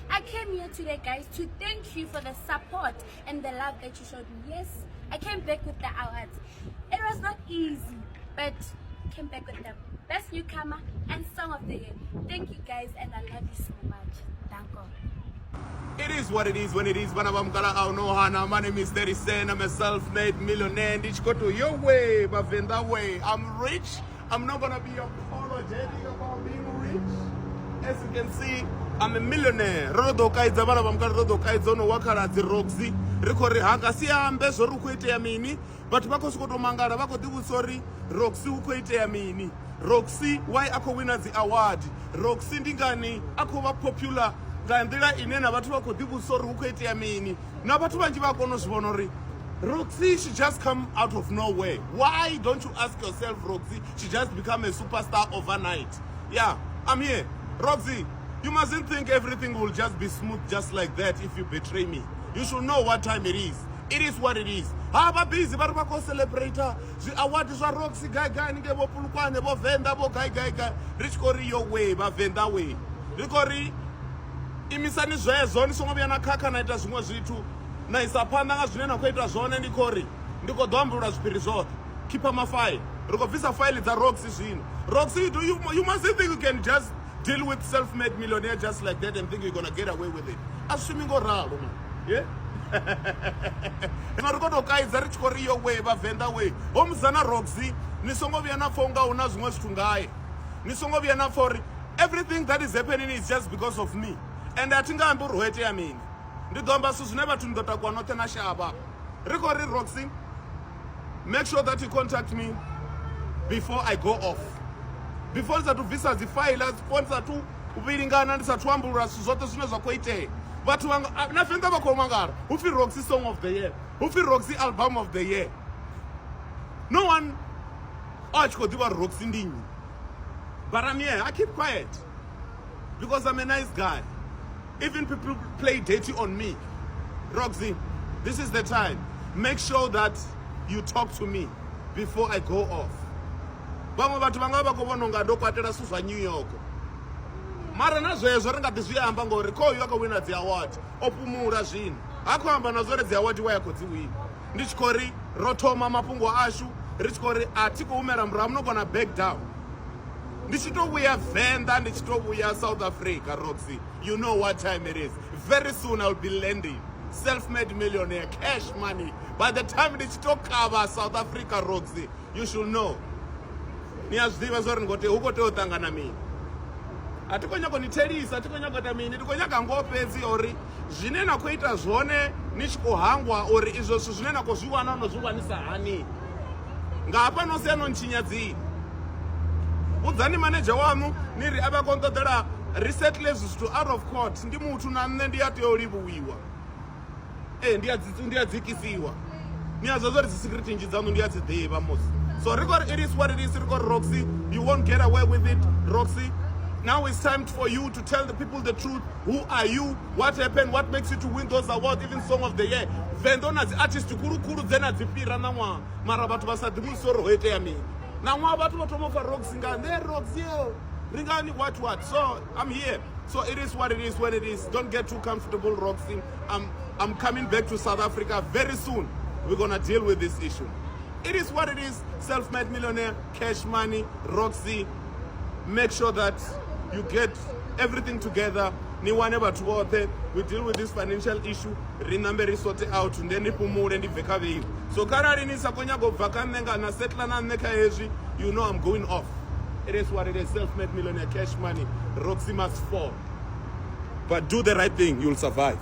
I came here today, guys, to thank you for the support and the love that you showed me. Yes, I came back with the awards. It was not easy, but came back with the best newcomer and song of the year. Thank you, guys, and I love you so much. Thank God. It is what it is when it is. My name is Terry Sen. I'm a self-made millionaire. And it's go to your way, but in that way, I'm rich. I'm not gonna be apologetic about being rich. As you can see, I'm a millionaire. Rodo kaidza bana bamkala rodo kaidza no wakala dzi Roxy. Rikori hanga si ambe zvoru kuitea mini, but bako sikoto mangala bako divu sorry Roxy ukuitea mini. Roxy why ako winner the award. Roxy ndingani ako va popular. Ngandila inena batu bako divu sorry ukuitea mini. Na batu banji bako no zvonori. Roxy, she just come out of nowhere. Why don't you ask yourself, Roxy? She just become a superstar overnight. Yeah, I'm here. Roxy, you mustn't think everything will just be smooth just like that if you betray me. You should know what time it is. It is what it is. Haba busy, but we celebrator. The award is Roxy, guy, nige bo pulukwane, bo venda, bo guy. Rich Kori your way, but venda way. Rikori, imisani zwe zoni songo biana kaka na ita zungwa zitu. Na isapanda nga zunena kwa ita zone ni Kori. Ndiko dombura spirizo. Keep my file. Riko visa file is a Roxy zino. Roxy, you mustn't think you can just deal with self-made millionaire just like that and think you're gonna get away with it. Assuming go raro, man. Yeah? Narukoto kaidza rich Kori your way, but venda way. Omzana Roxy, nisongo viana fonga una zungwa stungai. Nisongo viana for everything that is happening is just because of me. And I think I'm buruhete amini. Ndigomba never to ndota kwa note na shaba. Rikori Roxy, make sure that you contact me before I go off. Before that to visa the file sponsor to ubilingana ndisa tuambura zote zinaweza kuite. Watu na fenda bako mangara. Ufi Roxy song of the year. Ufi Roxy album of the year. No one achko diwa Roxy ndinyi. But I'm here. I keep quiet because I'm a nice guy. Even people play dirty on me. Roxy, this is the time. Make sure that you talk to me before I go off. Vamwe vatu vanga vakovona unga ndokwatela suswa New York. Mara nazvezvo ringati zviyamba ngori koyo akawina dzi award opumura zvinhu. Akoamba nazvo dzi award waya kodziwina. Ndichikori rotoma mapungo ashu, richikori atikuumera mbura munogona back down. Ndichitouya Venda, ndichitouya South Africa, Roxy. You know what time it is. Very soon I'll be landing. Self-made millionaire, cash money. By the time ndichitokava South Africa, Roxy, you should know. Niyazviva zori ngote huko teotangana mini. Atikonyako niterisa, atikonyako mini, tikonyaka ngopedzi ori zvinena kuita zvone nichikuhangwa ori izvo zvinena kozviwana unozviwanisa hani. Ngapa nosiyano nchinyadzii. Udzani manager wanu niri abakontodera resettlers to out of court ndi mutu na nne ndiyatolibuwiwa. Ndiyadzikisiwa. Niyazozori security njidzanu ndiyadzidhiva mosi. So it is what it is, Roxy. You won't get away with it, Roxy. Now it's time for you to tell the people the truth. Who are you? What happened? What makes you to win those awards? Even Song of the Year. Vendona the artist kuru zena zipira na mwa. Marabatu basadimu soro hete ya mi. Na mwa batu watomo for Roxy nga. Roxy ringani what. So I'm here. So it is what it is when it is. Don't get too comfortable, Roxy. I'm coming back to South Africa very soon. We're gonna deal with this issue. It is what it is. Self-made millionaire, cash money, Roxy. Make sure that you get everything together. We deal with this financial issue. Remember, sort it out. And then so you know I'm going off. It is what it is. Self-made millionaire, cash money, Roxy must fall. But do the right thing, you'll survive.